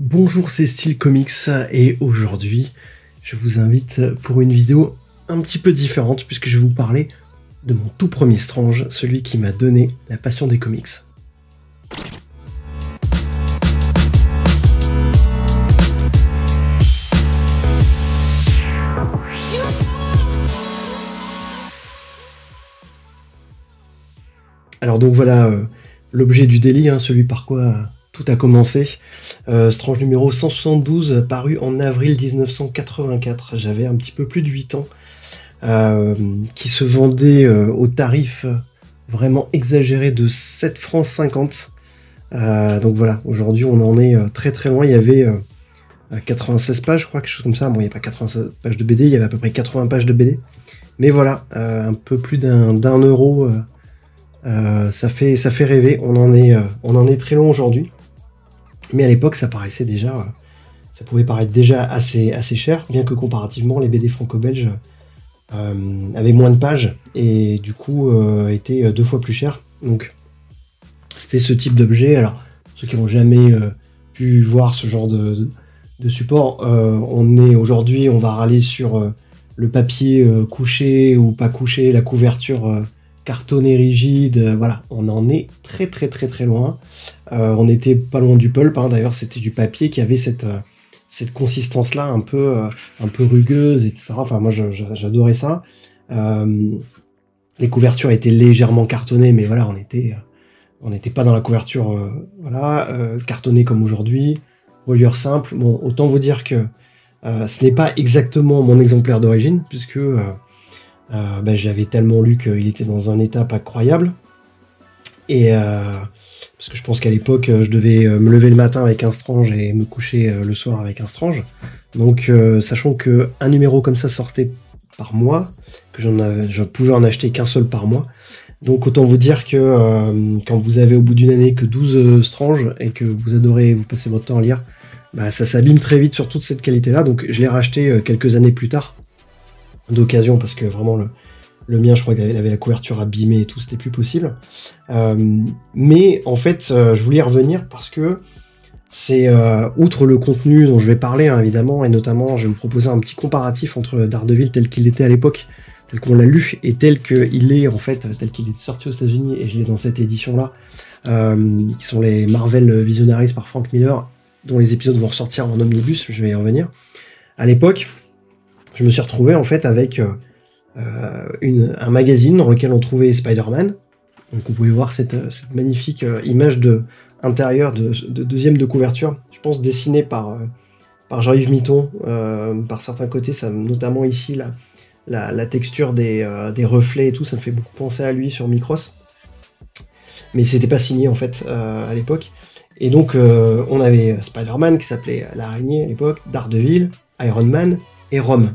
Bonjour, c'est Style Comics et aujourd'hui je vous invite pour une vidéo un petit peu différente puisque je vais vous parler de mon tout premier Strange, celui qui m'a donné la passion des comics. Alors donc voilà l'objet du délit, celui par quoi tout a commencé. Strange numéro 172, paru en avril 1984. J'avais un petit peu plus de 8 ans. Qui se vendait au tarif vraiment exagéré de 7 francs 50. Donc voilà, aujourd'hui on en est très très loin. Il y avait 96 pages, je crois, quelque chose comme ça. Bon, il n'y a pas 96 pages de BD, il y avait à peu près 80 pages de BD. Mais voilà, un peu plus d'un euro, ça fait rêver. On en est très loin aujourd'hui. Mais à l'époque, ça paraissait déjà, ça pouvait paraître déjà assez cher, bien que comparativement, les BD franco-belges avaient moins de pages et du coup étaient 2 fois plus cher. Donc c'était ce type d'objet. Alors ceux qui n'ont jamais pu voir ce genre de support, aujourd'hui on va râler sur le papier couché ou pas couché, la couverture cartonnée rigide, voilà, on en est très très très très loin. On n'était pas loin du pulp, d'ailleurs c'était du papier qui avait cette consistance-là un peu rugueuse, etc. Enfin, moi, j'adorais ça. Les couvertures étaient légèrement cartonnées, mais voilà, on n'était pas dans la couverture, cartonnée comme aujourd'hui. Reliure simple. Bon, autant vous dire que ce n'est pas exactement mon exemplaire d'origine, puisque j'avais tellement lu qu'il était dans un état pas croyable. Et parce que je pense qu'à l'époque, je devais me lever le matin avec un Strange et me coucher le soir avec un Strange. Donc, sachant qu'un numéro comme ça sortait par mois, que je pouvais en acheter qu'un seul par mois. Donc, autant vous dire que quand vous avez au bout d'une année que 12 Strange et que vous adorez, vous passez votre temps à lire, ça s'abîme très vite sur toute cette qualité-là. Donc, je l'ai racheté quelques années plus tard, d'occasion, parce que vraiment le mien, je crois qu'il avait la couverture abîmée et tout, c'était plus possible. Mais en fait, je voulais y revenir parce que c'est, outre le contenu dont je vais parler, évidemment, et notamment, je vais vous proposer un petit comparatif entre Daredevil tel qu'il était à l'époque, tel qu'on l'a lu, et tel qu'il est, en fait, tel qu'il est sorti aux États-Unis, et je l'ai dans cette édition-là, qui sont les Marvel Visionaries par Frank Miller, dont les épisodes vont ressortir en omnibus, je vais y revenir. À l'époque, je me suis retrouvé, en fait, avec un magazine dans lequel on trouvait Spider-Man. Donc vous pouvez voir cette magnifique image intérieure de deuxième de couverture, je pense dessinée par Jean-Yves Mitton, par certains côtés, ça, notamment ici la texture des reflets et tout, ça me fait beaucoup penser à lui sur Micros. Mais c'était pas signé en fait à l'époque. Et donc on avait Spider-Man qui s'appelait l'Araignée à l'époque, Daredevil, Iron Man et Rome.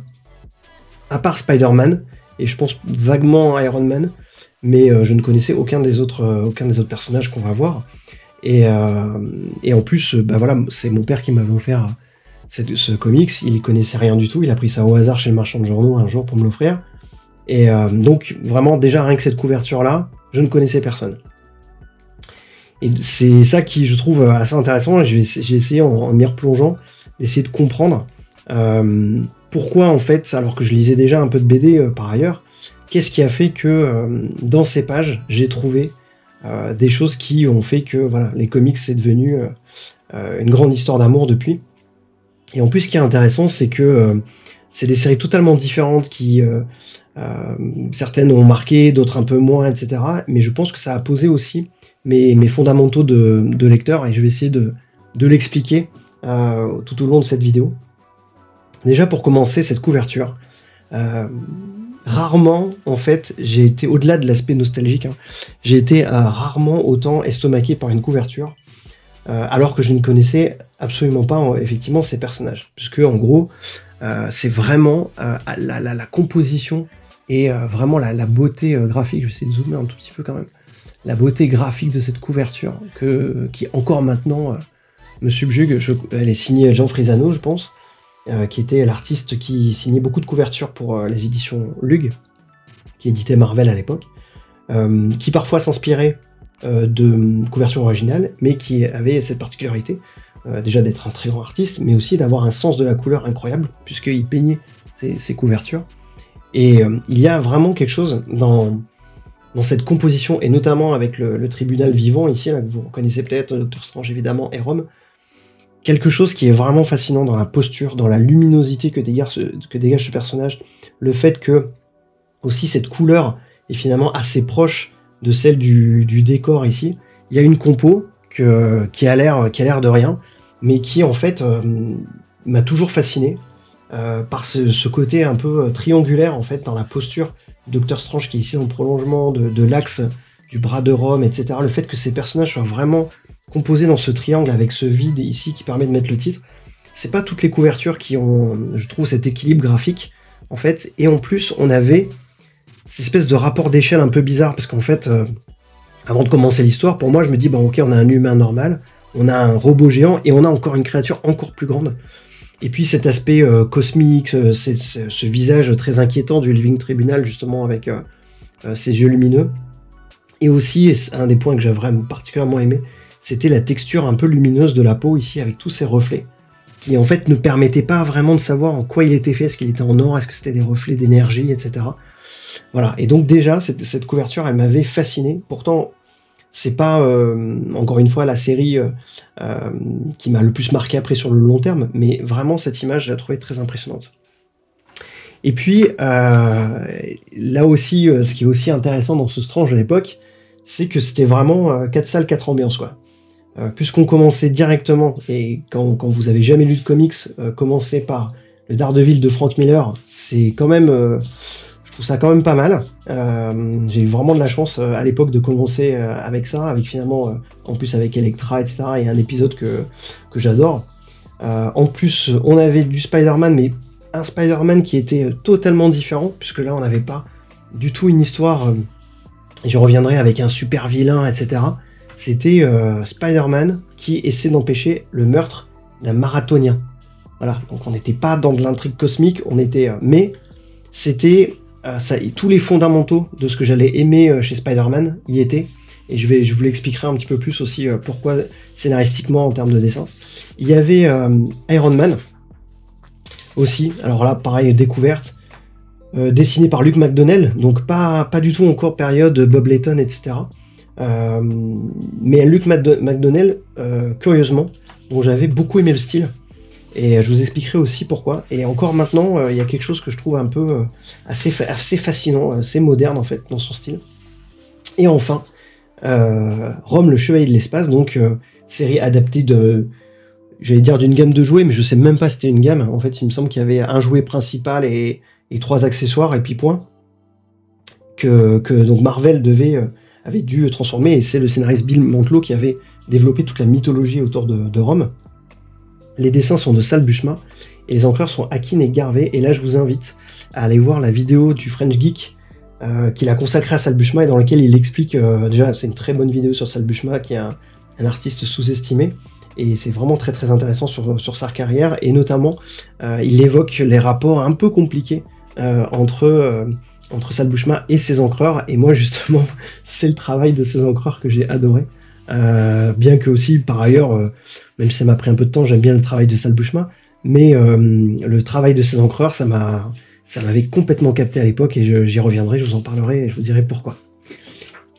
À part Spider-Man, et je pense vaguement Iron Man, mais je ne connaissais aucun des autres personnages qu'on va voir. Et en plus, voilà, c'est mon père qui m'avait offert ce comics, il y connaissait rien du tout, il a pris ça au hasard chez le marchand de journaux un jour pour me l'offrir. Et donc vraiment, déjà rien que cette couverture-là, je ne connaissais personne. Et c'est ça qui, je trouve, assez intéressant, et j'ai essayé en m'y replongeant, d'essayer de comprendre pourquoi, en fait, alors que je lisais déjà un peu de BD par ailleurs, qu'est-ce qui a fait que dans ces pages, j'ai trouvé des choses qui ont fait que voilà, les comics, c'est devenu une grande histoire d'amour depuis. Et en plus, ce qui est intéressant, c'est que c'est des séries totalement différentes qui, certaines ont marqué, d'autres un peu moins, etc. Mais je pense que ça a posé aussi mes fondamentaux de lecteur, et je vais essayer de l'expliquer tout au long de cette vidéo. Déjà, pour commencer, cette couverture, rarement, en fait, j'ai été, au-delà de l'aspect nostalgique, j'ai été rarement autant estomaqué par une couverture, alors que je ne connaissais absolument pas, effectivement, ces personnages. Puisque, en gros, c'est vraiment la composition et vraiment la beauté graphique. Je vais essayer de zoomer un tout petit peu quand même. La beauté graphique de cette couverture, qui encore maintenant me subjugue. Elle est signée Jean Frisano, je pense. Qui était l'artiste qui signait beaucoup de couvertures pour les éditions Lug, qui éditait Marvel à l'époque, qui parfois s'inspirait de couvertures originales, mais qui avait cette particularité déjà d'être un très grand artiste, mais aussi d'avoir un sens de la couleur incroyable, puisqu'il peignait ses couvertures. Et il y a vraiment quelque chose dans cette composition, et notamment avec le tribunal vivant ici, là, que vous connaissez peut-être, Docteur Strange évidemment, et Rome, quelque chose qui est vraiment fascinant dans la posture, dans la luminosité que dégage ce personnage, le fait que aussi cette couleur est finalement assez proche de celle du décor ici. Il y a une compo qui a l'air de rien, mais qui en fait m'a toujours fasciné par ce côté un peu triangulaire en fait dans la posture de Docteur Strange qui est ici dans le prolongement de l'axe du bras de Rome, etc. Le fait que ces personnages soient vraiment composés dans ce triangle avec ce vide ici qui permet de mettre le titre, c'est pas toutes les couvertures qui ont, je trouve, cet équilibre graphique en fait. Et en plus, on avait cette espèce de rapport d'échelle un peu bizarre parce qu'en fait, avant de commencer l'histoire, pour moi, je me dis, ok, on a un humain normal, on a un robot géant et on a encore une créature encore plus grande. Et puis cet aspect cosmique, ce visage très inquiétant du Living Tribunal, justement, avec ses yeux lumineux. Et aussi, un des points que j'ai vraiment particulièrement aimé, c'était la texture un peu lumineuse de la peau, ici, avec tous ces reflets, qui en fait ne permettaient pas vraiment de savoir en quoi il était fait, est-ce qu'il était en or, est-ce que c'était des reflets d'énergie, etc. Voilà, et donc déjà, cette couverture, elle m'avait fasciné. Pourtant, c'est pas, encore une fois, la série qui m'a le plus marqué après sur le long terme, mais vraiment, cette image, je la trouvais très impressionnante. Et puis, là aussi, ce qui est aussi intéressant dans ce Strange de l'époque, c'est que c'était vraiment 4 salles, 4 ambiances, quoi. Puisqu'on commençait directement, et quand vous avez jamais lu de comics, commencer par le Daredevil de Frank Miller, c'est quand même... je trouve ça quand même pas mal. J'ai eu vraiment de la chance à l'époque de commencer avec ça, avec finalement, en plus avec Elektra, etc., et un épisode que j'adore. En plus, on avait du Spider-Man, mais un Spider-Man qui était totalement différent, puisque là, on n'avait pas du tout une histoire, et je reviendrai avec un super vilain, etc. C'était Spider-Man qui essaie d'empêcher le meurtre d'un marathonien. Voilà, donc on n'était pas dans de l'intrigue cosmique, on était... mais c'était... tous les fondamentaux de ce que j'allais aimer chez Spider-Man y étaient, et je vous l'expliquerai un petit peu plus aussi pourquoi scénaristiquement en termes de dessin. Il y avait Iron Man aussi, alors là pareil, découverte, dessiné par Luke McDonnell, donc pas du tout encore période Bob Layton, etc. Mais Luke McDonnell, curieusement, dont j'avais beaucoup aimé le style. Et je vous expliquerai aussi pourquoi. Et encore maintenant, il y a quelque chose que je trouve un peu assez fascinant, assez moderne en fait dans son style. Et enfin, Rome, le Chevalier de l'Espace, donc série adaptée j'allais dire d'une gamme de jouets, mais je sais même pas si c'était une gamme. En fait, il me semble qu'il y avait un jouet principal et 3 accessoires, et puis point. Que donc Marvel avait dû transformer, et c'est le scénariste Bill Mantlo qui avait développé toute la mythologie autour de Rome. Les dessins sont de Sal Buscema, et les encreurs sont Akin et Garvey, et là je vous invite à aller voir la vidéo du French Geek qu'il a consacrée à Sal Buscema, et dans laquelle il explique, déjà c'est une très bonne vidéo sur Sal Buscema, qui est un artiste sous-estimé, et c'est vraiment très très intéressant sur sa carrière, et notamment il évoque les rapports un peu compliqués entre Sal Buscema et ses encreurs, et moi justement c'est le travail de ces encreurs que j'ai adoré. Bien que aussi, par ailleurs, même si ça m'a pris un peu de temps, j'aime bien le travail de Sal Buscema, mais le travail de ces encreurs, ça m'avait complètement capté à l'époque, et j'y reviendrai, je vous en parlerai, et je vous dirai pourquoi.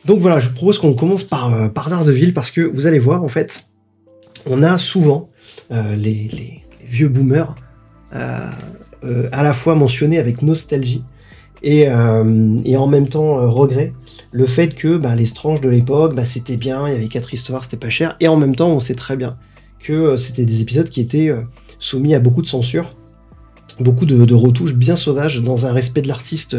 Donc voilà, je vous propose qu'on commence par Daredevil, parce que vous allez voir, en fait, on a souvent les vieux boomers à la fois mentionnés avec nostalgie, et en même temps regret, le fait que les Strange de l'époque, c'était bien, il y avait 4 histoires, c'était pas cher, et en même temps on sait très bien que c'était des épisodes qui étaient soumis à beaucoup de censure, beaucoup de retouches bien sauvages, dans un respect de l'artiste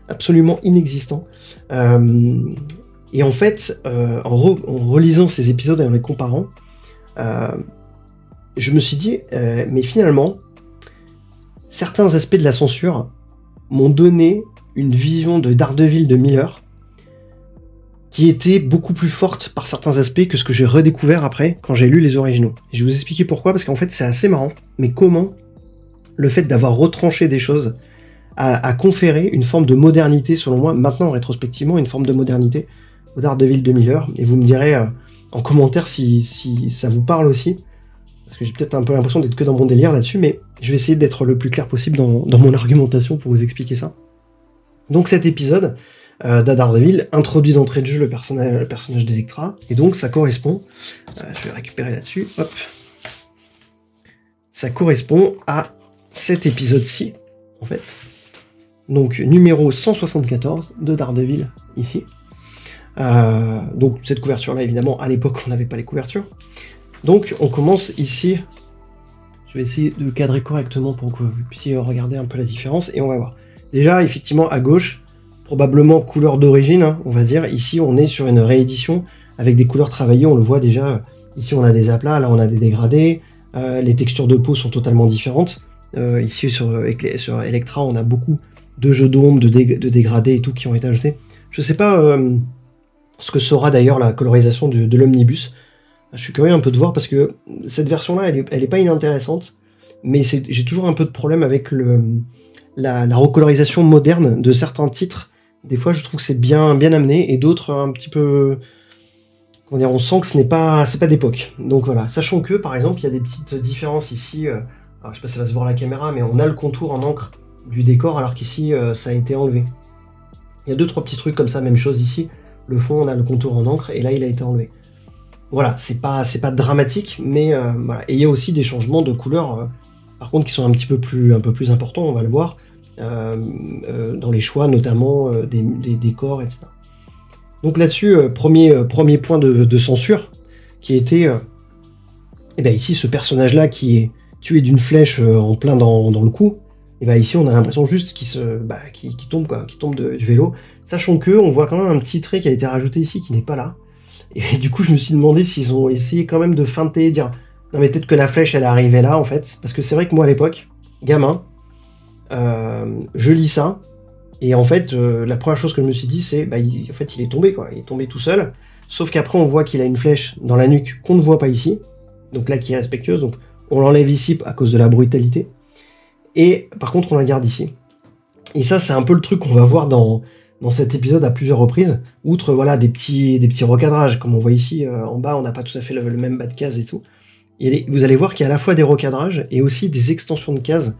absolument inexistant. Et en fait, en relisant ces épisodes et en les comparant, je me suis dit, mais finalement, certains aspects de la censure m'ont donné une vision de Daredevil de Miller qui était beaucoup plus forte par certains aspects que ce que j'ai redécouvert après quand j'ai lu les originaux. Et je vais vous expliquer pourquoi, parce qu'en fait c'est assez marrant, mais comment le fait d'avoir retranché des choses a conféré une forme de modernité, selon moi, maintenant rétrospectivement, une forme de modernité au Daredevil de Miller, et vous me direz en commentaire si ça vous parle aussi. parce que j'ai peut-être un peu l'impression d'être que dans mon délire là-dessus, mais je vais essayer d'être le plus clair possible dans mon argumentation pour vous expliquer ça. Donc cet épisode d'Daredevil introduit d'entrée de jeu le personnage d'Electra, et donc ça correspond, je vais récupérer là-dessus, hop, ça correspond à cet épisode-ci, en fait. Donc numéro 174 de Daredevil, ici. Donc cette couverture-là, évidemment, à l'époque, on n'avait pas les couvertures. Donc on commence ici, je vais essayer de cadrer correctement pour que vous puissiez regarder un peu la différence, et on va voir. Déjà, effectivement, à gauche, probablement couleur d'origine, hein, on va dire. Ici, on est sur une réédition avec des couleurs travaillées, on le voit déjà. Ici, on a des aplats, là, on a des dégradés. Les textures de peau sont totalement différentes. Ici, sur Electra, on a beaucoup de jeux d'ombre, de dégradés et tout qui ont été ajoutés. Je sais pas ce que sera d'ailleurs la colorisation de l'omnibus. Je suis curieux un peu de voir parce que cette version-là, elle est pas inintéressante, mais j'ai toujours un peu de problème avec la recolorisation moderne de certains titres. Des fois, je trouve que c'est bien amené, et d'autres un petit peu... Comment dire, on sent que c'est pas d'époque. Donc voilà, sachant que, par exemple, il y a des petites différences ici. Alors, je sais pas si ça va se voir à la caméra, mais on a le contour en encre du décor, alors qu'ici, ça a été enlevé. Il y a 2-3 petits trucs comme ça, même chose ici. Le fond, on a le contour en encre, et là, il a été enlevé. Voilà, c'est pas dramatique, mais voilà. Et il y a aussi des changements de couleur, par contre, qui sont un peu plus importants, on va le voir. Dans les choix notamment des décors, etc. Donc là-dessus, premier point de censure, qui était et bien ici ce personnage-là qui est tué d'une flèche en plein dans le cou, et bien ici on a l'impression juste qu'il tombe du vélo, sachant que on voit quand même un petit trait qui a été rajouté ici qui n'est pas là. Et du coup je me suis demandé s'ils ont essayé quand même de feinter, dire non mais peut-être que la flèche elle est arrivée là en fait, parce que c'est vrai que moi à l'époque, gamin, je lis ça, et en fait, la première chose que je me suis dit, c'est, en fait, il est tombé, quoi. Il est tombé tout seul, sauf qu'après, on voit qu'il a une flèche dans la nuque qu'on ne voit pas ici, donc là, qui est respectueuse, donc on l'enlève ici à cause de la brutalité, et par contre, on la garde ici. Et ça, c'est un peu le truc qu'on va voir dans cet épisode à plusieurs reprises, outre, voilà, des petits recadrages, comme on voit ici, en bas, on n'a pas tout à fait le même bas de case et tout. Et vous allez voir qu'il y a à la fois des recadrages, et aussi des extensions de cases,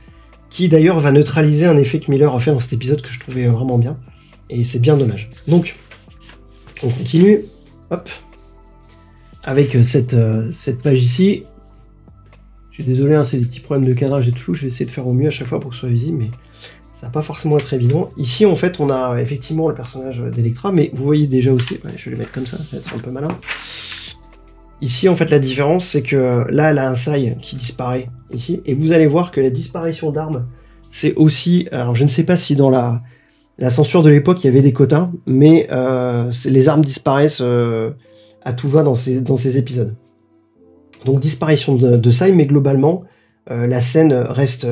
qui d'ailleurs va neutraliser un effet que Miller a fait dans cet épisode que je trouvais vraiment bien, et c'est bien dommage. Donc, on continue, hop, avec cette page ici. Je suis désolé, hein, c'est des petits problèmes de cadrage et de flou, je vais essayer de faire au mieux à chaque fois pour que ce soit visible, mais ça va pas forcément être évident. Ici, en fait, on a effectivement le personnage d'Electra, mais vous voyez déjà aussi, je vais le mettre comme ça va être un peu malin. Ici, en fait, la différence, c'est que là, elle a un sai qui disparaît ici, et vous allez voir que la disparition d'armes, c'est aussi... Alors, je ne sais pas si dans la censure de l'époque, il y avait des quotas, mais les armes disparaissent à tout va dans ces épisodes. Donc, disparition de sai, mais globalement, la scène reste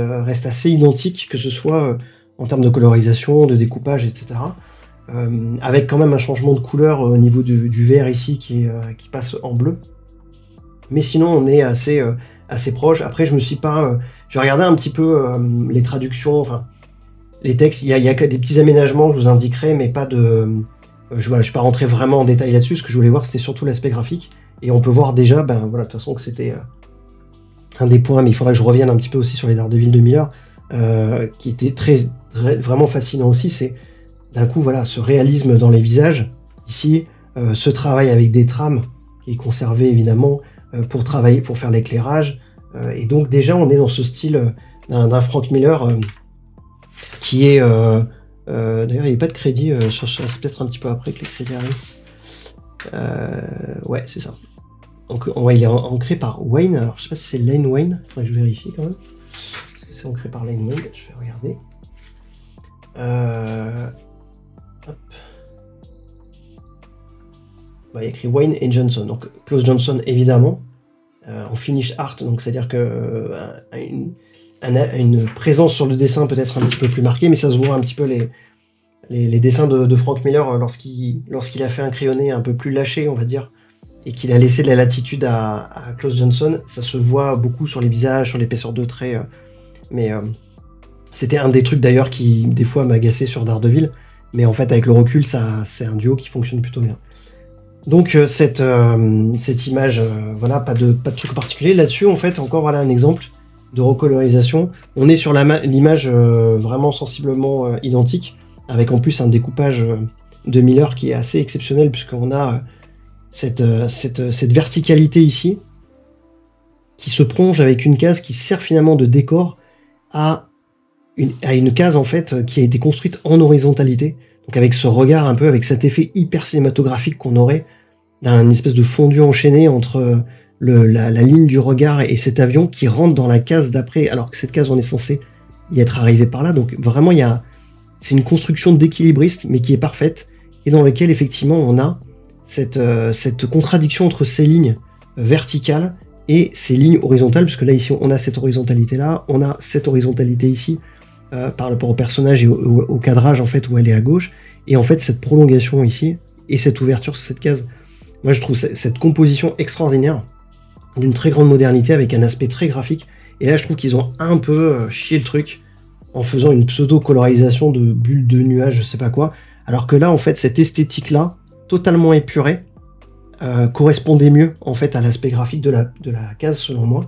assez identique, que ce soit en termes de colorisation, de découpage, etc. Avec quand même un changement de couleur au niveau du vert ici qui passe en bleu. Mais sinon, on est assez proche. Après, je me suis pas... j'ai regardé un petit peu les traductions, enfin, les textes. Il y a que des petits aménagements que je vous indiquerai, mais pas de... je suis pas rentré vraiment en détail là-dessus. Ce que je voulais voir, c'était surtout l'aspect graphique. Et on peut voir déjà, voilà, de toute façon, que c'était un des points, mais il faudra que je revienne un petit peu aussi sur les Daredevil de Miller, qui était vraiment fascinant aussi. C'est, d'un coup, voilà, ce réalisme dans les visages. Ici, ce travail avec des trames, qui est conservé, évidemment, pour travailler, pour faire l'éclairage, et donc déjà on est dans ce style d'un Frank Miller qui est d'ailleurs il n'y a pas de crédit c'est peut-être un petit peu après que les crédits arrivent. Ouais, c'est ça. Donc il est ancré par Wayne. Alors je sais pas si c'est Len Wayne, faudrait que je vérifie quand même, parce que c'est ancré par Len Wayne. Je vais regarder. Hop. Il y a écrit Wayne et Johnson, donc Klaus Johnson évidemment, en finish art, donc c'est-à-dire que une présence sur le dessin peut-être un petit peu plus marquée, mais ça se voit un petit peu les dessins de Frank Miller lorsqu'il a fait un crayonné un peu plus lâché, on va dire, et qu'il a laissé de la latitude à Klaus Johnson, ça se voit beaucoup sur les visages, sur l'épaisseur de traits, mais c'était un des trucs d'ailleurs qui des fois m'agaçait sur Daredevil, mais en fait avec le recul, c'est un duo qui fonctionne plutôt bien. Donc cette image, voilà, pas de truc particulier. Là-dessus, en fait, encore voilà un exemple de recolorisation. On est sur l'image vraiment sensiblement identique, avec en plus un découpage de Miller qui est assez exceptionnel, puisqu'on a cette verticalité ici, qui se prolonge avec une case qui sert finalement de décor à une case en fait qui a été construite en horizontalité. Donc avec ce regard un peu, avec cet effet hyper cinématographique qu'on aurait d'un espèce de fondu enchaîné entre la ligne du regard et cet avion qui rentre dans la case d'après, alors que cette case on est censé y être arrivé par là. Donc vraiment c'est une construction d'équilibriste mais qui est parfaite et dans laquelle effectivement on a cette contradiction entre ces lignes verticales et ces lignes horizontales, parce que là ici on a cette horizontalité là, on a cette horizontalité ici par rapport au personnage et au cadrage en fait où elle est à gauche, et en fait cette prolongation ici et cette ouverture sur cette case. Moi je trouve cette composition extraordinaire, d'une très grande modernité avec un aspect très graphique, et là je trouve qu'ils ont un peu chié le truc en faisant une pseudo-colorisation de bulles de nuages, je sais pas quoi, alors que là en fait cette esthétique là, totalement épurée, correspondait mieux en fait à l'aspect graphique de la case selon moi,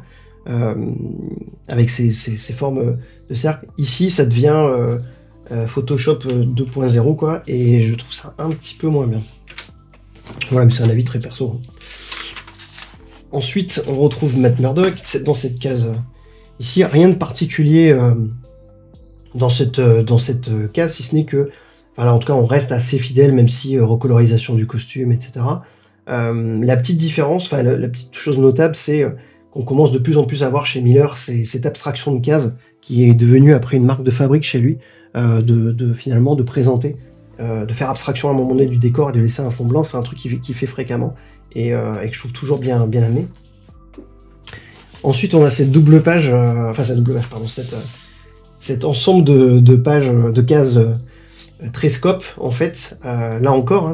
avec ces formes de cercle. Ici ça devient Photoshop 2.0 quoi, et je trouve ça un petit peu moins bien. Voilà, mais c'est un avis très perso. Ensuite on retrouve Matt Murdock dans cette case ici, rien de particulier dans cette case, si ce n'est que, voilà, en tout cas on reste assez fidèle, même si recolorisation du costume, etc. La petite différence, enfin la petite chose notable, c'est qu'on commence de plus en plus à voir chez Miller cette abstraction de case qui est devenue après une marque de fabrique chez lui, finalement de présenter, de faire abstraction à un moment donné du décor et de laisser un fond blanc. C'est un truc qu'il fait fréquemment et que je trouve toujours bien amené. Ensuite on a cette double page, cet ensemble de pages, de cases très scope en fait. Là encore, hein,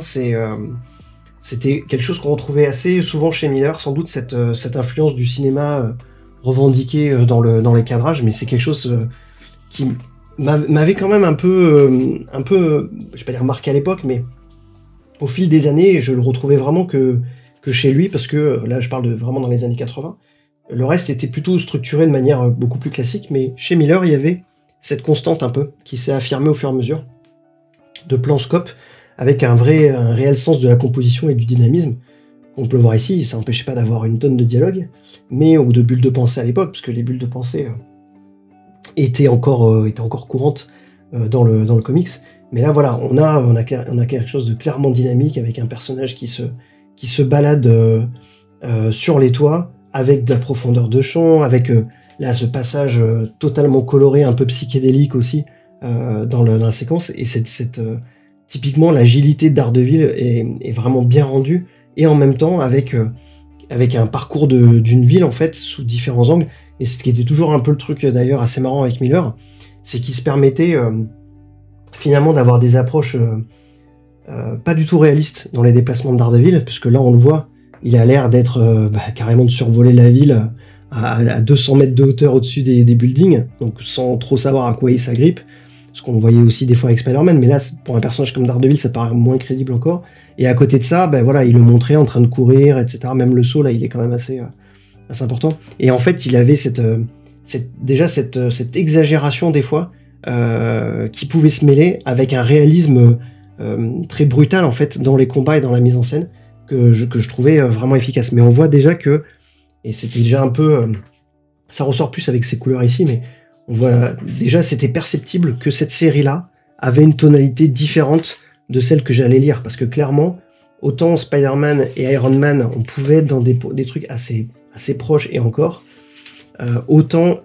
c'était quelque chose qu'on retrouvait assez souvent chez Miller, sans doute cette influence du cinéma revendiquée dans les cadrages, mais c'est quelque chose qui m'avait quand même un peu, je vais pas dire marqué à l'époque, mais au fil des années, je le retrouvais vraiment que chez lui, parce que là je parle vraiment dans les années 80, le reste était plutôt structuré de manière beaucoup plus classique, mais chez Miller il y avait cette constante un peu, qui s'est affirmée au fur et à mesure, de plan scope, avec un réel sens de la composition et du dynamisme. On peut le voir ici, ça n'empêchait pas d'avoir une tonne de dialogue, ou de bulles de pensée à l'époque, parce que les bulles de pensée étaient encore courantes dans le comics. Mais là, voilà, on a quelque chose de clairement dynamique, avec un personnage qui se balade sur les toits, avec de la profondeur de champ, avec là ce passage totalement coloré, un peu psychédélique aussi, dans la séquence, et typiquement l'agilité de Daredevil est vraiment bien rendue, et en même temps avec un parcours d'une ville en fait sous différents angles. Et ce qui était toujours un peu le truc d'ailleurs assez marrant avec Miller, c'est qu'il se permettait finalement d'avoir des approches pas du tout réalistes dans les déplacements de Daredevil, puisque là on le voit, il a l'air d'être carrément de survoler la ville à 200 mètres de hauteur au-dessus des buildings, donc sans trop savoir à quoi il s'agrippe, ce qu'on voyait aussi des fois avec Spider-Man, mais là, pour un personnage comme Daredevil, ça paraît moins crédible encore. Et à côté de ça, voilà, il le montrait en train de courir, etc. Même le saut, là, il est quand même assez important. Et en fait, il avait cette exagération, des fois, qui pouvait se mêler avec un réalisme très brutal, en fait, dans les combats et dans la mise en scène, que je trouvais vraiment efficace. Mais on voit déjà que, et c'était déjà un peu... ça ressort plus avec ces couleurs ici, mais on voit déjà, c'était perceptible que cette série-là avait une tonalité différente de celle que j'allais lire, parce que clairement, autant Spider-Man et Iron Man, on pouvait être dans des trucs assez proches, et encore, autant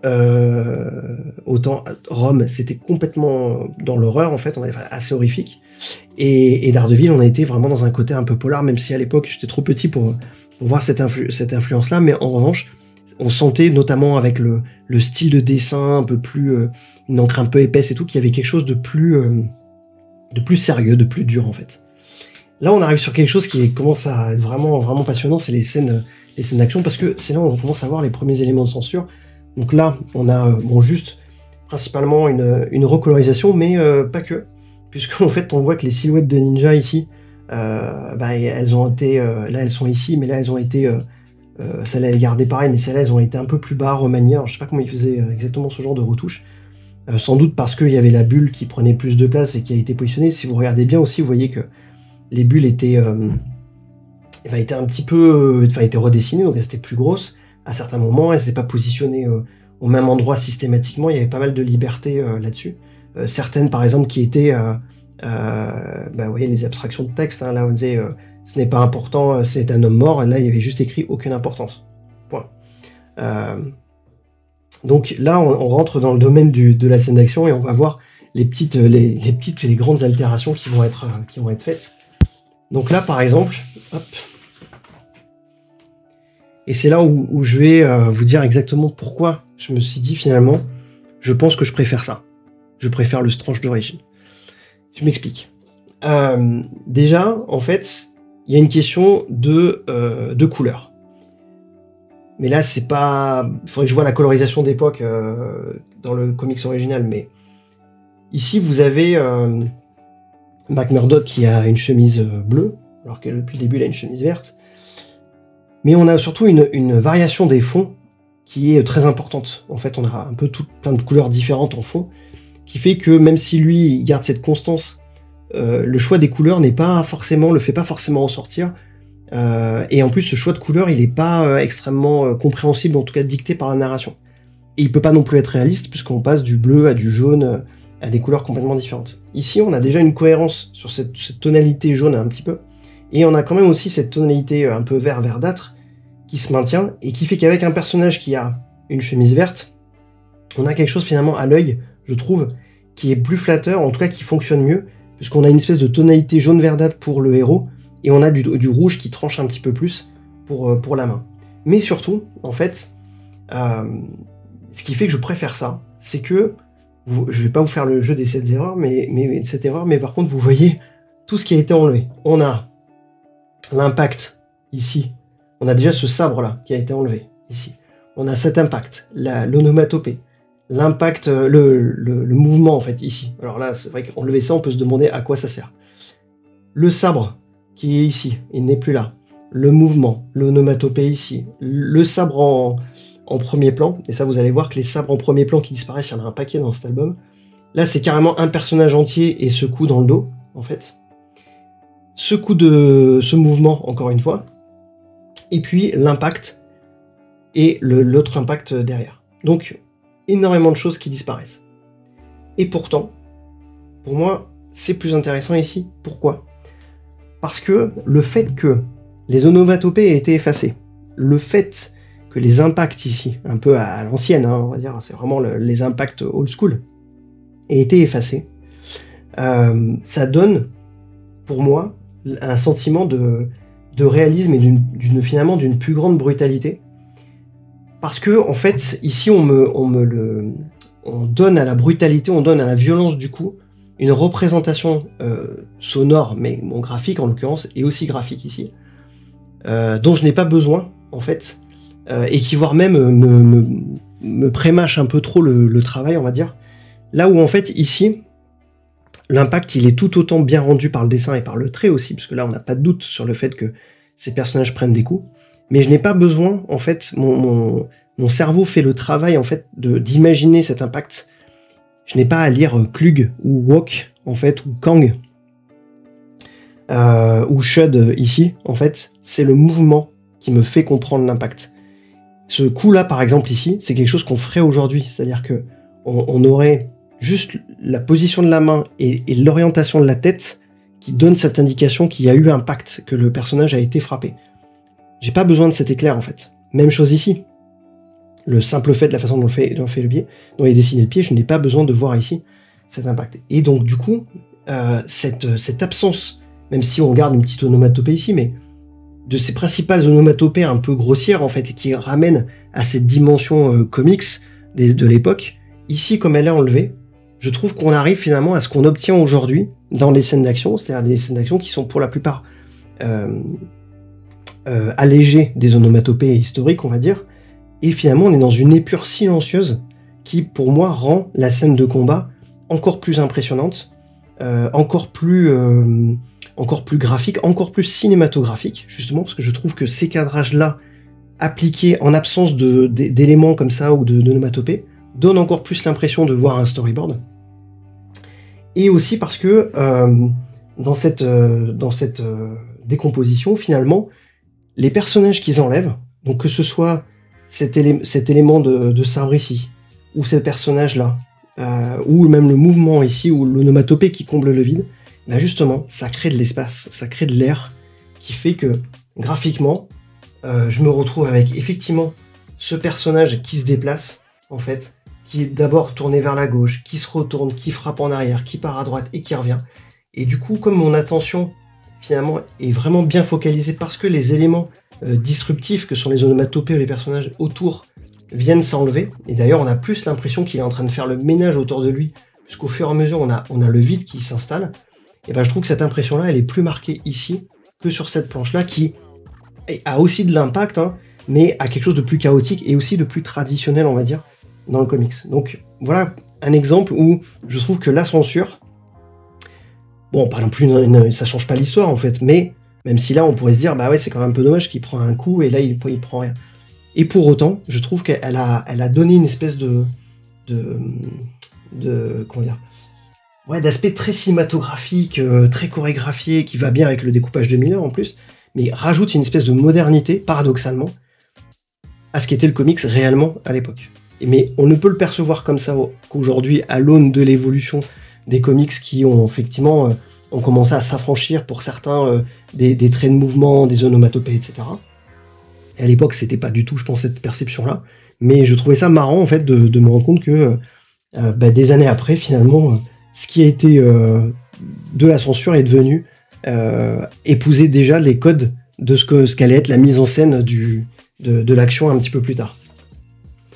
Rome, c'était complètement dans l'horreur, en fait, on avait assez horrifique, et Daredevil, on a été vraiment dans un côté un peu polar, même si à l'époque, j'étais trop petit pour voir cette influence-là, mais en revanche, on sentait notamment avec le style de dessin un peu plus, une encre un peu épaisse et tout, qu'il y avait quelque chose de plus sérieux, de plus dur en fait. Là, on arrive sur quelque chose qui commence à être vraiment, vraiment passionnant, c'est les scènes d'action, parce que c'est là où on commence à voir les premiers éléments de censure. Donc là, on a juste principalement une recolorisation, mais pas que, puisqu'en fait, on voit que les silhouettes de ninja ici bah, elles ont été, là elles sont ici, mais là elles ont été, celle-là elle est gardée pareil, mais celles-là elles ont été un peu plus bas, remaniées. Alors, je sais pas comment ils faisaient exactement ce genre de retouche. Sans doute parce qu'il y avait la bulle qui prenait plus de place et qui a été positionnée. Si vous regardez bien aussi, vous voyez que les bulles étaient, étaient un petit peu, étaient redessinées, donc elles étaient plus grosses. À certains moments, elles n'étaient pas positionnées au même endroit systématiquement. Il y avait pas mal de liberté là-dessus. Certaines, par exemple, qui étaient, vous voyez, les abstractions de texte. Hein, là, on disait, ce n'est pas important, c'est un homme mort. Là, il y avait juste écrit aucune importance. Point. Donc là, on rentre dans le domaine de la scène d'action et on va voir les petites et les grandes altérations qui vont être faites. Donc là, par exemple, hop, et c'est là où je vais vous dire exactement pourquoi je me suis dit finalement, je pense que je préfère ça. Je préfère le Strange d'origine. Je m'explique. Déjà, en fait, il y a une question de couleur. Mais là, c'est pas... Il faudrait que je vois la colorisation d'époque dans le comics original, mais ici, vous avez Matt Murdock qui a une chemise bleue, alors que depuis le début, il a une chemise verte. Mais on a surtout une variation des fonds qui est très importante. En fait, on a un peu plein de couleurs différentes en fond, qui fait que même si lui, il garde cette constance, le choix des couleurs le fait pas forcément ressortir. Et en plus, ce choix de couleur, il n'est pas extrêmement compréhensible, en tout cas dicté par la narration. Et il peut pas non plus être réaliste, puisqu'on passe du bleu à du jaune, à des couleurs complètement différentes. Ici, on a déjà une cohérence sur cette tonalité jaune un petit peu, et on a quand même aussi cette tonalité un peu verdâtre qui se maintient, et qui fait qu'avec un personnage qui a une chemise verte, on a quelque chose finalement à l'œil, je trouve, qui est plus flatteur, en tout cas qui fonctionne mieux, puisqu'on a une espèce de tonalité jaune verdâtre pour le héros, et on a du rouge qui tranche un petit peu plus pour la main. Mais surtout, en fait, ce qui fait que je préfère ça, c'est que, je vais pas vous faire le jeu des 7 erreurs, mais par contre, vous voyez tout ce qui a été enlevé. On a l'impact, ici. On a déjà ce sabre-là, qui a été enlevé, ici. On a cet impact, l'onomatopée, l'impact, le mouvement, en fait, ici. Alors là, c'est vrai qu'enlever ça, on peut se demander à quoi ça sert. Le sabre, qui est ici, il n'est plus là. Le mouvement, l'onomatopée ici, le sabre en premier plan, et ça vous allez voir que les sabres en premier plan qui disparaissent, il y en a un paquet dans cet album. Là c'est carrément un personnage entier et ce coup dans le dos, en fait. Ce mouvement, encore une fois, et puis l'impact, et l'autre impact derrière. Donc, énormément de choses qui disparaissent. Et pourtant, pour moi, c'est plus intéressant ici. Pourquoi ? Parce que le fait que les onomatopées aient été effacées, le fait que les impacts ici, un peu à l'ancienne, hein, on va dire, c'est vraiment les impacts old school, aient été effacés, ça donne, pour moi, un sentiment de réalisme et finalement d'une plus grande brutalité. Parce que, en fait, ici, on donne à la brutalité, on donne à la violence du coup, une représentation sonore, mais bon, graphique en l'occurrence, et aussi graphique ici, dont je n'ai pas besoin, en fait, et qui voire même me prémâche un peu trop le travail, on va dire. Là où en fait, ici, l'impact, il est tout autant bien rendu par le dessin et par le trait aussi, parce que là, on n'a pas de doute sur le fait que ces personnages prennent des coups, mais je n'ai pas besoin, en fait, mon cerveau fait le travail, en fait, d'imaginer cet impact. Je n'ai pas à lire Klug ou Wok, en fait, ou Kang, ou Shud ici, en fait, c'est le mouvement qui me fait comprendre l'impact. Ce coup-là, par exemple, ici, c'est quelque chose qu'on ferait aujourd'hui, c'est-à-dire que on aurait juste la position de la main et l'orientation de la tête qui donne cette indication qu'il y a eu impact, que le personnage a été frappé. J'ai pas besoin de cet éclair, en fait. Même chose ici. Le simple fait de la façon dont il est dessiné le pied, je n'ai pas besoin de voir ici cet impact. Et donc, du coup, cette absence, même si on garde une petite onomatopée ici, mais de ces principales onomatopées un peu grossières, en fait, et qui ramènent à cette dimension comics de l'époque, ici, comme elle est enlevée, je trouve qu'on arrive finalement à ce qu'on obtient aujourd'hui dans les scènes d'action, c'est-à-dire des scènes d'action qui sont pour la plupart allégées des onomatopées historiques, on va dire, et finalement on est dans une épure silencieuse qui, pour moi, rend la scène de combat encore plus impressionnante, encore plus encore plus graphique, encore plus cinématographique, justement, parce que je trouve que ces cadrages-là, appliqués en absence d'éléments comme ça ou d'onomatopée, donnent encore plus l'impression de voir un storyboard. Et aussi parce que dans cette décomposition, finalement, les personnages qu'ils enlèvent, donc que ce soit cet élément de sabre ici, ou ces personnages-là, ou même le mouvement ici, ou l'onomatopée qui comble le vide, ben justement, ça crée de l'espace, ça crée de l'air, qui fait que, graphiquement, je me retrouve avec, effectivement, ce personnage qui se déplace, en fait, qui est d'abord tourné vers la gauche, qui se retourne, qui frappe en arrière, qui part à droite et qui revient. Et du coup, comme mon attention, finalement, est vraiment bien focalisée parce que les éléments disruptifs que sont les onomatopées ou les personnages autour viennent s'enlever, et d'ailleurs on a plus l'impression qu'il est en train de faire le ménage autour de lui, puisqu'au fur et à mesure on a le vide qui s'installe, et ben je trouve que cette impression-là, elle est plus marquée ici que sur cette planche-là, qui a aussi de l'impact, hein, mais a quelque chose de plus chaotique et aussi de plus traditionnel, on va dire, dans le comics. Donc voilà un exemple où je trouve que la censure, bon, pas non plus, ça change pas l'histoire en fait, mais même si là on pourrait se dire, bah ouais, c'est quand même un peu dommage qu'il prend un coup et là il prend rien. Et pour autant, je trouve qu'elle a donné une espèce de comment dire, ouais, d'aspect très cinématographique, très chorégraphié, qui va bien avec le découpage de Miller en plus, mais rajoute une espèce de modernité, paradoxalement, à ce qu'était le comics réellement à l'époque. Mais on ne peut le percevoir comme ça qu'aujourd'hui, à l'aune de l'évolution des comics qui ont effectivement ont commencé à s'affranchir pour certains des traits de mouvement, des onomatopées, etc. Et à l'époque, c'était pas du tout, je pense, cette perception-là. Mais je trouvais ça marrant, en fait, de me rendre compte que des années après, finalement, ce qui a été de la censure est devenu épouser déjà les codes de ce qu'allait être la mise en scène de l'action un petit peu plus tard.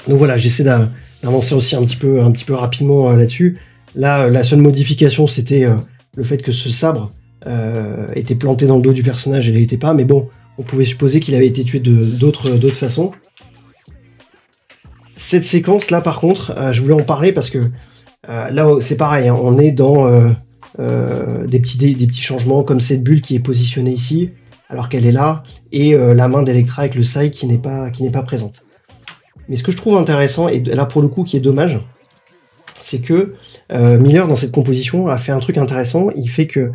Donc voilà, j'essaie d'avancer aussi un petit peu rapidement là-dessus. Là, la seule modification, c'était le fait que ce sabre était planté dans le dos du personnage et il l'était pas, mais bon, on pouvait supposer qu'il avait été tué d'autres façons. Cette séquence-là, par contre, je voulais en parler parce que là, c'est pareil, hein, on est dans des petits changements, comme cette bulle qui est positionnée ici, alors qu'elle est là, et la main d'Electra avec le Sai qui n'est pas présente. Mais ce que je trouve intéressant, et là pour le coup qui est dommage, c'est que Miller, dans cette composition, a fait un truc intéressant. Il fait que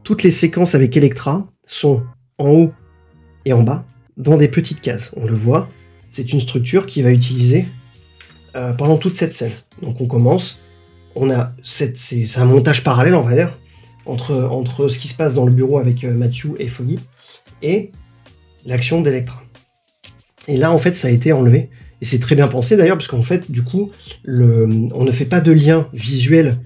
toutes les séquences avec Electra sont en haut et en bas, dans des petites cases. On le voit, c'est une structure qu'il va utiliser pendant toute cette scène. Donc on commence, c'est un montage parallèle, on va dire, entre ce qui se passe dans le bureau avec Matthew et Foggy, et l'action d'Electra. Et là, en fait, ça a été enlevé. Et c'est très bien pensé d'ailleurs, parce qu'en fait, du coup, on ne fait pas de lien visuel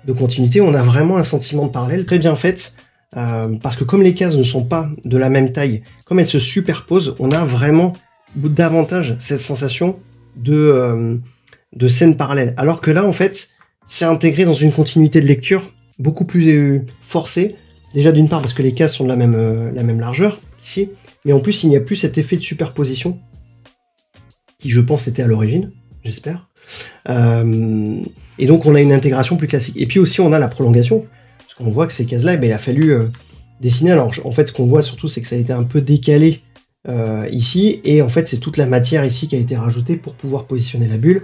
de continuité, on a vraiment un sentiment de parallèle très bien fait, parce que comme les cases ne sont pas de la même taille, comme elles se superposent, on a vraiment davantage cette sensation de scène parallèle. Alors que là, en fait, c'est intégré dans une continuité de lecture beaucoup plus forcée, déjà d'une part parce que les cases sont de la même largeur, ici, mais en plus, il n'y a plus cet effet de superposition, qui je pense était à l'origine, j'espère. Et donc on a une intégration plus classique. Et puis aussi on a la prolongation, parce qu'on voit que ces cases-là, il a fallu dessiner. Alors en fait ce qu'on voit surtout c'est que ça a été un peu décalé ici, et en fait c'est toute la matière ici qui a été rajoutée pour pouvoir positionner la bulle.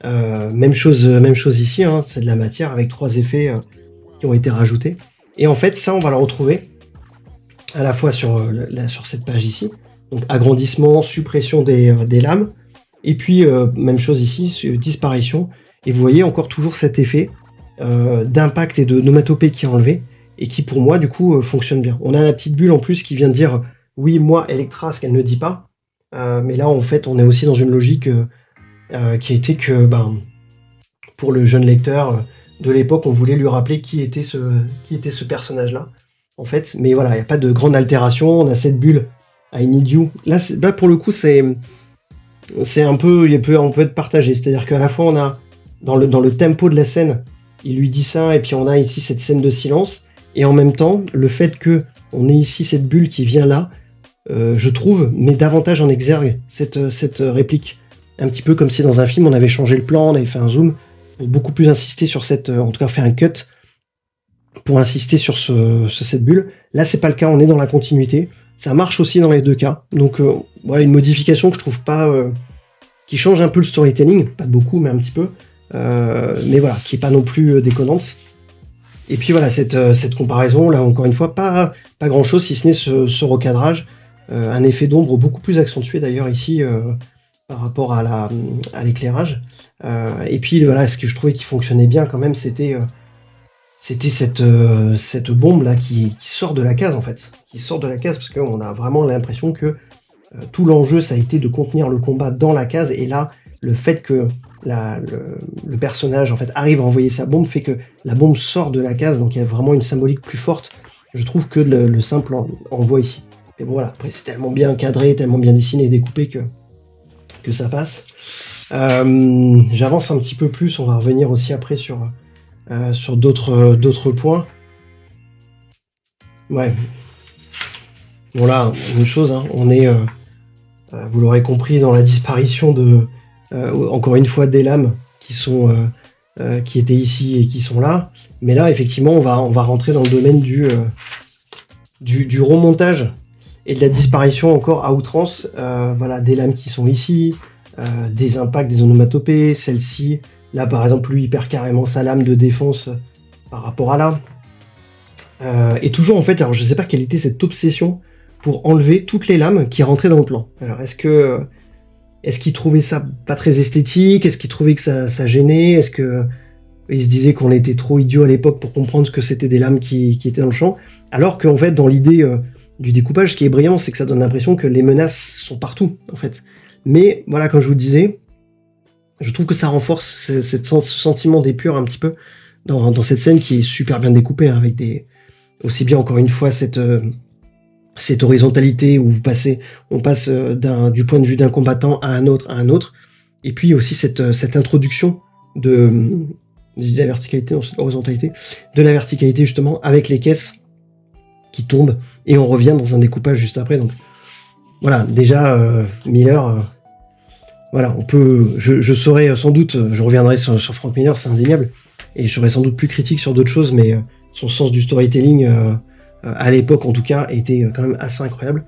Même chose ici, hein, c'est de la matière avec 3 effets qui ont été rajoutés. Et en fait ça on va le retrouver à la fois sur cette page ici, donc agrandissement, suppression des lames, et puis même chose ici, disparition, et vous voyez encore toujours cet effet d'impact et de nomatopée qui est enlevé, et qui pour moi du coup fonctionne bien. On a la petite bulle en plus qui vient de dire oui, moi Electra, ce qu'elle ne dit pas, mais là en fait on est aussi dans une logique qui a été que pour le jeune lecteur de l'époque, on voulait lui rappeler qui était ce personnage-là, en fait. Mais voilà, il n'y a pas de grande altération, on a cette bulle à I Need You. Là pour le coup, on peut être partagé, c'est-à-dire qu'à la fois on a dans le tempo de la scène, il lui dit ça, et puis on a ici cette scène de silence, et en même temps, le fait que on ait ici cette bulle qui vient là, je trouve, met davantage en exergue cette réplique. Un petit peu comme si dans un film on avait changé le plan, on avait fait un zoom, pour beaucoup plus insister sur en tout cas faire un cut, pour insister sur cette bulle. Là, c'est pas le cas, on est dans la continuité. Ça marche aussi dans les deux cas. Donc, voilà, une modification que je trouve pas... qui change un peu le storytelling, pas beaucoup, mais un petit peu. Mais voilà, qui est pas non plus déconnante. Et puis voilà, cette comparaison, là, encore une fois, pas grand-chose, si ce n'est ce recadrage. Un effet d'ombre beaucoup plus accentué, d'ailleurs, ici, par rapport à l'éclairage. Et puis, voilà, ce que je trouvais qui fonctionnait bien, quand même, c'était cette bombe là qui sort de la case en fait, qui sort de la case parce qu'on a vraiment l'impression que tout l'enjeu ça a été de contenir le combat dans la case, et là le fait que le personnage en fait arrive à envoyer sa bombe fait que la bombe sort de la case, donc il y a vraiment une symbolique plus forte, je trouve, que le simple envoi ici. Mais bon voilà, après c'est tellement bien cadré, tellement bien dessiné et découpé que ça passe. J'avance un petit peu plus, on va revenir aussi après sur d'autres points. Ouais. Bon là, une chose, hein, on est, vous l'aurez compris, dans la disparition de, encore une fois, des lames qui étaient ici et qui sont là. Mais là, effectivement, on va rentrer dans le domaine du remontage et de la disparition encore à outrance. Voilà, des lames qui sont ici, des impacts, des onomatopées, celle-ci. Là, par exemple, lui, il perd carrément sa lame de défense par rapport à là. Et toujours, en fait, alors je sais pas quelle était cette obsession pour enlever toutes les lames qui rentraient dans le plan. Alors, est-ce qu'il trouvait ça pas très esthétique? Est-ce qu'il trouvait que ça gênait? Est-ce qu'il se disait qu'on était trop idiot à l'époque pour comprendre que c'était des lames qui étaient dans le champ? Alors qu'en fait, dans l'idée du découpage, ce qui est brillant, c'est que ça donne l'impression que les menaces sont partout, en fait. Mais, voilà, comme je vous disais, je trouve que ça renforce ce sentiment d'épure un petit peu dans cette scène qui est super bien découpée, hein, avec aussi bien encore une fois cette horizontalité où on passe du point de vue d'un combattant à un autre, et puis aussi cette introduction de la verticalité, cette horizontalité, de la verticalité justement avec les caisses qui tombent, et on revient dans un découpage juste après. Donc voilà, déjà Miller. Voilà, je serai sans doute, je reviendrai sur Frank Miller, c'est indéniable, et je serai sans doute plus critique sur d'autres choses, mais son sens du storytelling, à l'époque en tout cas, était quand même assez incroyable.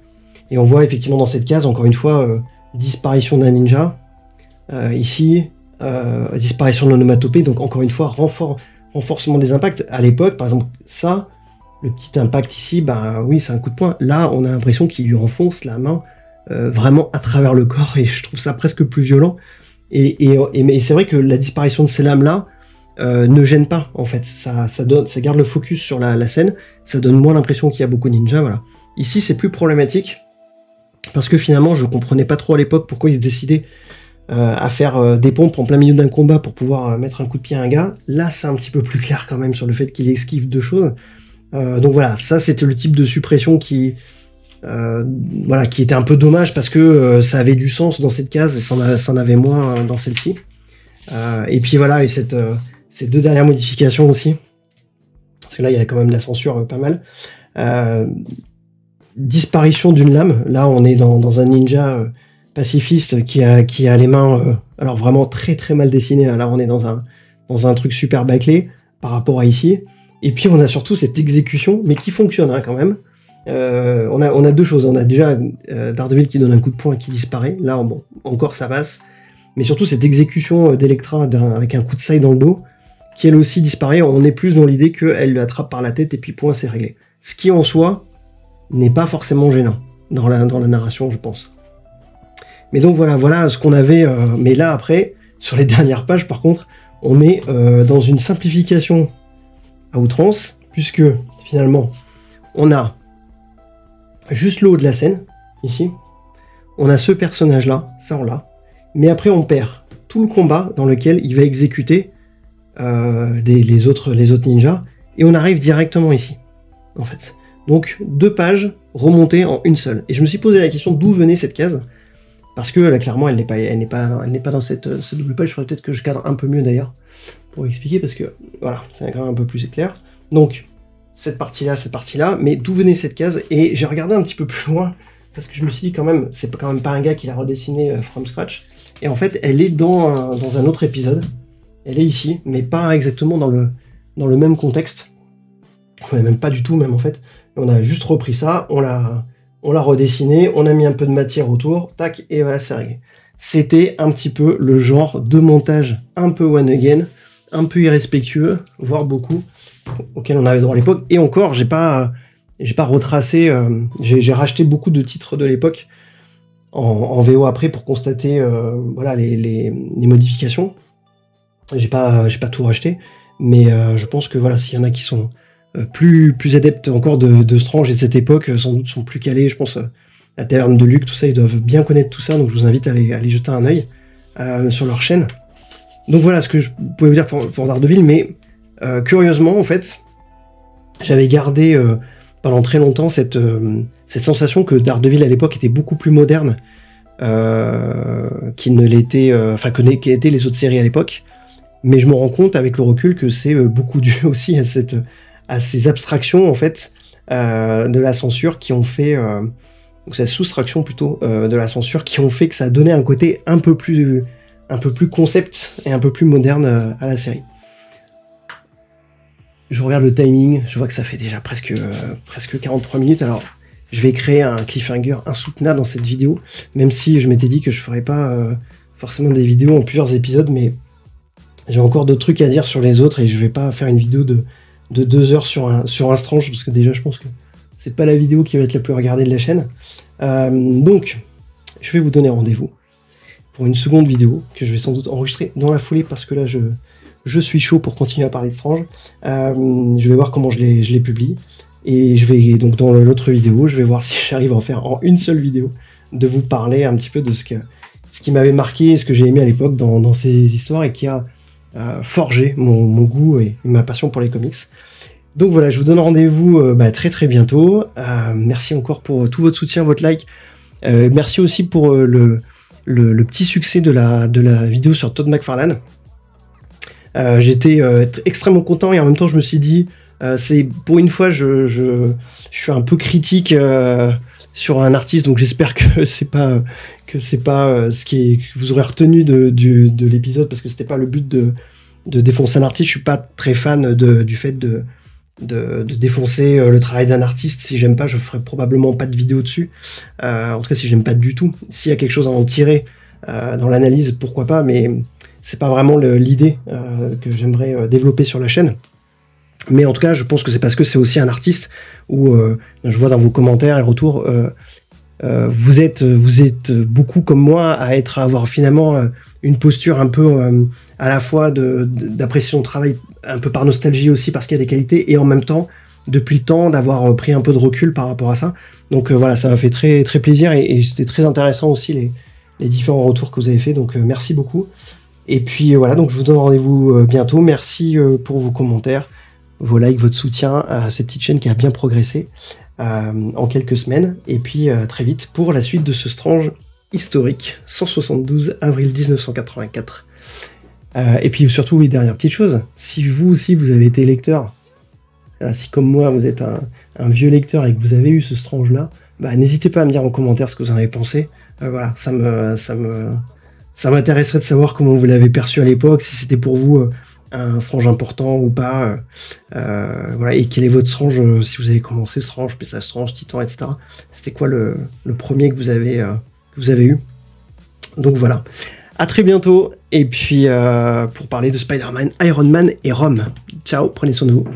Et on voit effectivement dans cette case, encore une fois, disparition d'un ninja, ici, disparition de l'onomatopée, donc encore une fois, renforcement des impacts. À l'époque, par exemple, ça, le petit impact ici, bah oui, c'est un coup de poing. Là, on a l'impression qu'il lui enfonce la main vraiment à travers le corps, et je trouve ça presque plus violent. Mais c'est vrai que la disparition de ces lames-là ne gêne pas, en fait. Ça garde le focus sur la scène, ça donne moins l'impression qu'il y a beaucoup de ninjas, voilà. Ici, c'est plus problématique, parce que finalement, je comprenais pas trop à l'époque pourquoi ils se décidaient à faire des pompes en plein milieu d'un combat pour pouvoir mettre un coup de pied à un gars. Là, c'est un petit peu plus clair quand même sur le fait qu'il esquive deux choses. Donc voilà, ça c'était le type de suppression qui était un peu dommage, parce que ça avait du sens dans cette case et ça en avait moins dans celle-ci. Et puis voilà, et ces deux dernières modifications aussi, parce que là il y a quand même de la censure pas mal. Disparition d'une lame, là on est dans un ninja pacifiste qui a les mains alors vraiment très très mal dessinées, hein. Là on est dans un truc super bâclé par rapport à ici. Et puis on a surtout cette exécution, mais qui fonctionne, hein, quand même. On a deux choses. On a déjà Daredevil qui donne un coup de poing et qui disparaît. Là, bon, encore ça passe. Mais surtout cette exécution d'Electra avec un coup de saille dans le dos, qui elle aussi disparaît. On est plus dans l'idée qu'elle l'attrape par la tête et puis point, c'est réglé. Ce qui en soi n'est pas forcément gênant dans la narration, je pense. Mais donc voilà ce qu'on avait. Mais là après, sur les dernières pages, par contre, on est dans une simplification à outrance, puisque finalement on a juste le haut de la scène ici, on a ce personnage là, ça on l'a, mais après on perd tout le combat dans lequel il va exécuter les autres ninjas, et on arrive directement ici en fait. Donc 2 pages remontées en une seule, et je me suis posé la question d'où venait cette case, parce que là clairement elle n'est pas dans cette double page. Il faudrait peut-être que je cadre un peu mieux d'ailleurs pour expliquer, parce que voilà, c'est quand même un peu plus clair. Donc cette partie-là, mais d'où venait cette case? Et j'ai regardé un petit peu plus loin, parce que je me suis dit quand même, c'est quand même pas un gars qui l'a redessiné from scratch, et en fait elle est dans un autre épisode, elle est ici, mais pas exactement dans le même contexte. Ouais, même pas du tout, même en fait. On a juste repris ça, on l'a redessiné, on a mis un peu de matière autour, tac, et voilà, c'est réglé. C'était un petit peu le genre de montage un peu one again, un peu irrespectueux, voire beaucoup, auquel on avait droit à l'époque. Et encore, j'ai pas retracé, j'ai racheté beaucoup de titres de l'époque en VO après pour constater voilà, les modifications. J'ai pas tout racheté, mais je pense que voilà, s'il y en a qui sont plus adeptes encore de Strange et de cette époque, sans doute sont plus calés, je pense, la Taverne de Luc, tout ça, ils doivent bien connaître tout ça, donc je vous invite à aller jeter un œil sur leur chaîne. Donc voilà ce que je pouvais vous dire pour Daredevil, mais curieusement, en fait, j'avais gardé pendant très longtemps cette sensation que Daredevil à l'époque était beaucoup plus moderne qu'il ne l'était, enfin que qu'étaient les autres séries à l'époque. Mais je me rends compte avec le recul que c'est beaucoup dû aussi à ces abstractions en fait de la censure qui ont fait, donc cette soustraction plutôt de la censure qui ont fait que ça a donné un côté un peu plus concept et un peu plus moderne à la série. Je regarde le timing, je vois que ça fait déjà presque 43 minutes, alors je vais créer un cliffhanger insoutenable dans cette vidéo, même si je m'étais dit que je ferais pas forcément des vidéos en plusieurs épisodes, mais j'ai encore d'autres trucs à dire sur les autres et je vais pas faire une vidéo de 2 heures sur un Strange, parce que déjà je pense que c'est pas la vidéo qui va être la plus regardée de la chaîne. Donc, je vais vous donner rendez-vous pour une seconde vidéo que je vais sans doute enregistrer dans la foulée parce que là je suis chaud pour continuer à parler de Strange. Je vais voir comment je les publie et je vais donc dans l'autre vidéo, je vais voir si j'arrive à en faire en une seule vidéo, de vous parler un petit peu de ce qui m'avait marqué, ce que j'ai aimé à l'époque dans ces histoires et qui a forgé mon goût et ma passion pour les comics. Donc voilà, je vous donne rendez-vous très bientôt. Merci encore pour tout votre soutien, votre like. Merci aussi pour le petit succès de la vidéo sur Todd McFarlane. J'étais extrêmement content et en même temps je me suis dit, c'est pour une fois je suis un peu critique sur un artiste, donc j'espère que c'est pas ce que vous aurez retenu de l'épisode, parce que c'était pas le but de défoncer un artiste. Je suis pas très fan du fait de défoncer le travail d'un artiste. Si j'aime pas, je ferai probablement pas de vidéo dessus. En tout cas, si j'aime pas du tout. S'il y a quelque chose à en tirer dans l'analyse, pourquoi pas, mais c'est pas vraiment l'idée que j'aimerais développer sur la chaîne. Mais en tout cas, je pense que c'est parce que c'est aussi un artiste où je vois dans vos commentaires et retours, vous êtes beaucoup comme moi à avoir finalement une posture un peu à la fois d'apprécier son travail un peu par nostalgie aussi parce qu'il y a des qualités, et en même temps depuis le temps d'avoir pris un peu de recul par rapport à ça. Donc voilà, ça m'a fait très très plaisir et c'était très intéressant aussi les différents retours que vous avez fait, donc merci beaucoup. Et puis voilà, donc je vous donne rendez-vous bientôt. Merci pour vos commentaires, vos likes, votre soutien à cette petite chaîne qui a bien progressé en quelques semaines. Et puis très vite pour la suite de ce Strange historique, 172 avril 1984. Et puis surtout, oui, dernière petite chose, si vous aussi vous avez été lecteur, si comme moi vous êtes un vieux lecteur et que vous avez eu ce Strange là, n'hésitez pas à me dire en commentaire ce que vous en avez pensé. Voilà, ça m'intéresserait de savoir comment vous l'avez perçu à l'époque, si c'était pour vous un Strange important ou pas, voilà, et quel est votre Strange, si vous avez commencé Strange, Passage Strange, Titan, etc. C'était quoi le premier que vous avez eu. Donc voilà, à très bientôt, et puis pour parler de Spider-Man, Iron Man et Rome. Ciao, prenez soin de vous.